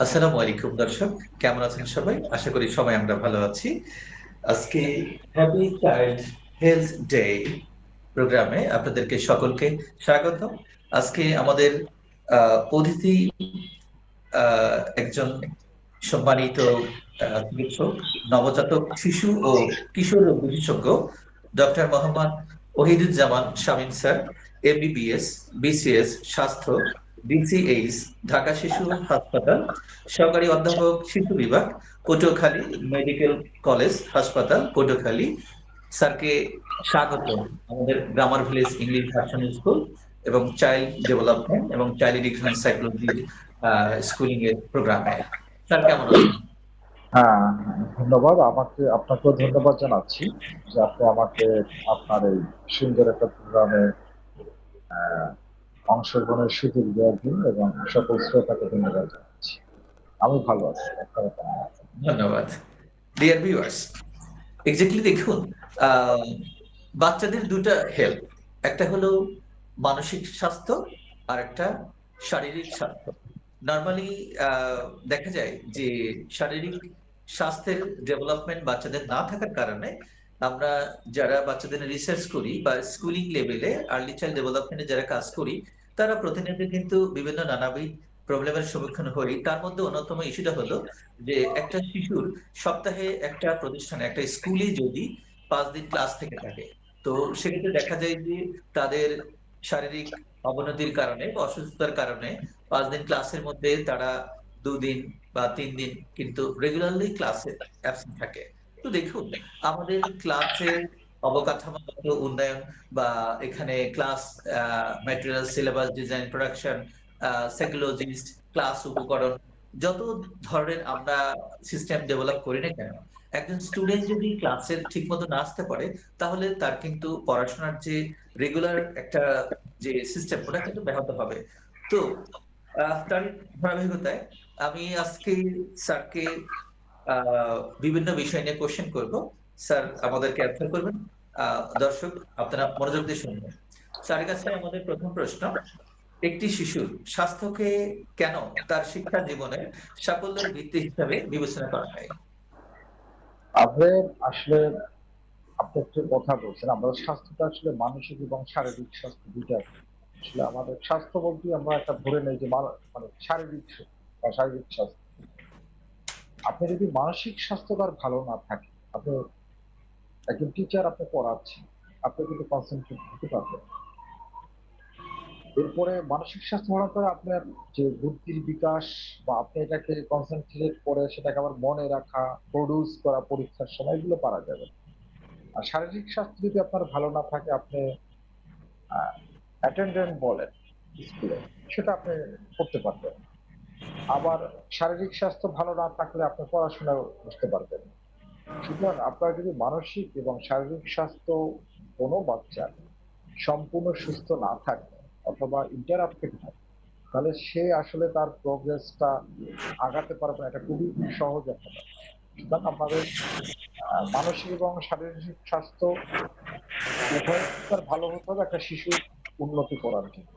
আসসালামু আলাইকুম দর্শক, কেমন আছেন সবাই? আশা করি সবাই আমরা ভালো আছি। আজকে হ্যাপি চাইল্ড হেলথ ডে প্রোগ্রামে আপনাদেরকে সকলকে স্বাগত। আজকে আমাদের অতিথি একজন সম্মানিত চিকিৎসক, নবজাতক শিশু ও কিশোর রোগ বিশেষজ্ঞ doctor Mohammad Ohiduzzaman Shamim sir, MBBS, BCS স্বাস্থ্য, ডিসিএইচ, ঢাকা শিশু হাসপাতাল, সহকারী অধ্যাপক শিশু বিভাগ, পটুয়াখালী মেডিকেল কলেজ হাসপাতাল পটুয়াখালী। স্যারকে স্বাগত আমাদের grammar village English version school এবং চাইল্ড ডেভেলপমেন্ট এবং চাইল্ড এডুকেশন সাইকোলজি স্কুলিং এর প্রোগ্রামে। স্যার কেমন আছেন? হ্যাঁ, ধন্যবাদ। আপনাকেও ধন্যবাদ জানাচ্ছি যে আপনি আমাকে আপনার এই সুন্দর একটা প্রোগ্রামে অংশগ্রহণের সুযোগ দেওয়ার জন্য এবং সকল শ্রোতাকে ধন্যবাদ জানাচ্ছি। আমি ভালো আছি, আপনারা কেমন আছেন? ধন্যবাদ। ডিয়ার ভিউয়ার্স, এক্স্যাক্টলি দেখুন, আহ, বাচ্চাদের দুটা হেলথ, একটা হলো মানসিক স্বাস্থ্য আর একটা শারীরিক স্বাস্থ্য। নর্মালি দেখা যায় যে শারীরিক স্বাস্থ্যের ডেভেলপমেন্ট বাচ্চাদের না থাকার কারণে আমরা যারা বাচ্চাদের রিসার্চ করি বা স্কুলিং লেভেলে আর্লি চাইল্ড ডেভেলপমেন্টে যারা কাজ করি, তারা প্রতিনিয়ত কিন্তু বিভিন্ন নানাবিধ প্রবলেমের সম্মুখীন হই। তার মধ্যে অন্যতম ইস্যুটা হলো যে একটা শিশুর সপ্তাহে একটা প্রতিষ্ঠানে একটা স্কুলে যদি 5 দিন ক্লাস থেকে থাকে, তো সেক্ষেত্রে দেখা যায় যে তাদের শারীরিক অবনতির কারণে বা অসুস্থতার কারণে 5 দিন ক্লাসের মধ্যে তারা 2 দিন বা 3 দিন কিন্তু রেগুলারলি ক্লাসে অ্যাবসেন্ট থাকে। তো দেখুন, আমাদের ক্লাসের অবকাঠামোগত উন্নয়ন বা এখানে class material, syllabus design, production, psychologist, class উপকরণ, যত ধরনের আমরা সিস্টেম ডেভেলপ করি না কেন, একজন স্টুডেন্ট যদি ক্লাসে ঠিক মতো না আসতে পারে, তাহলে তার কিন্তু পড়াশোনার যে রেগুলার একটা যে সিস্টেম, ওটা কিন্তু ব্যাহত হবে। তো তার ধারাবাহিকতায় আমি আজকে স্যারকে বিভিন্ন বিষয় নিয়ে কোশ্চেন করব। স্যার আমাদেরকে অ্যান্সার করবেন। দর্শক, আপনারা মনোযোগ দিয়ে শুনবেন। স্যারের কাছে আমাদের প্রথম প্রশ্ন: একটি শিশুর স্বাস্থ্যকে কেন তার শিক্ষা জীবনের সাফল্যের ভিত্তি হিসাবে বিবেচনা করা হয়? আপনি আসলে আপনি একটু কথা বলছেন, আমাদের স্বাস্থ্যটা আসলে মানসিক এবং শারীরিক স্বাস্থ্য দুইটা। আসলে আমাদের স্বাস্থ্য বলতে আমরা একটা ধরে নেই যে মানে শারীরিক বা শারীরিক স্বাস্থ্য। আপনি যদি মানসিক স্বাস্থ্যটা ভালো না থাকে, আপনি একজন টিচার আপনি পড়াচ্ছেন, আপনি কিন্তু কনসেন্ট্রেট করতে পারবেন না। এরপরে মানসিক স্বাস্থ্য হওয়ার পরে আপনার যে বুদ্ধির বিকাশ বা আপনি এটাকে কনসেন্ট্রেট করে সেটাকে আবার মনে রাখা, প্রডিউস করা পরীক্ষার সময় এগুলো পারা যাবে। আর শারীরিক স্বাস্থ্য যদি আপনার ভালো না থাকে, আপনি অ্যাটেন্ডেন্ট বলেন স্কুলে, সেটা আপনি করতে পারবেন। আবার শারীরিক স্বাস্থ্য ভালো না থাকলে আপনি পড়াশোনা বুঝতে পারবেন না। সুতরাং আপনার যদি মানসিক এবং শারীরিক স্বাস্থ্য কোনো বাচ্চার সম্পূর্ণ সুস্থ না থাকে অথবা ইন্টারাপ্টেড থাকে, তাহলে সে আসলে তার প্রোগ্রেসটা আগাতে পারবে না। এটা খুবই সহজ একটা ব্যাপার। সুতরাং আমাদের মানসিক এবং শারীরিক স্বাস্থ্য উভয় তার ভালো হতে হবে একটা শিশুর উন্নতি করার জন্য।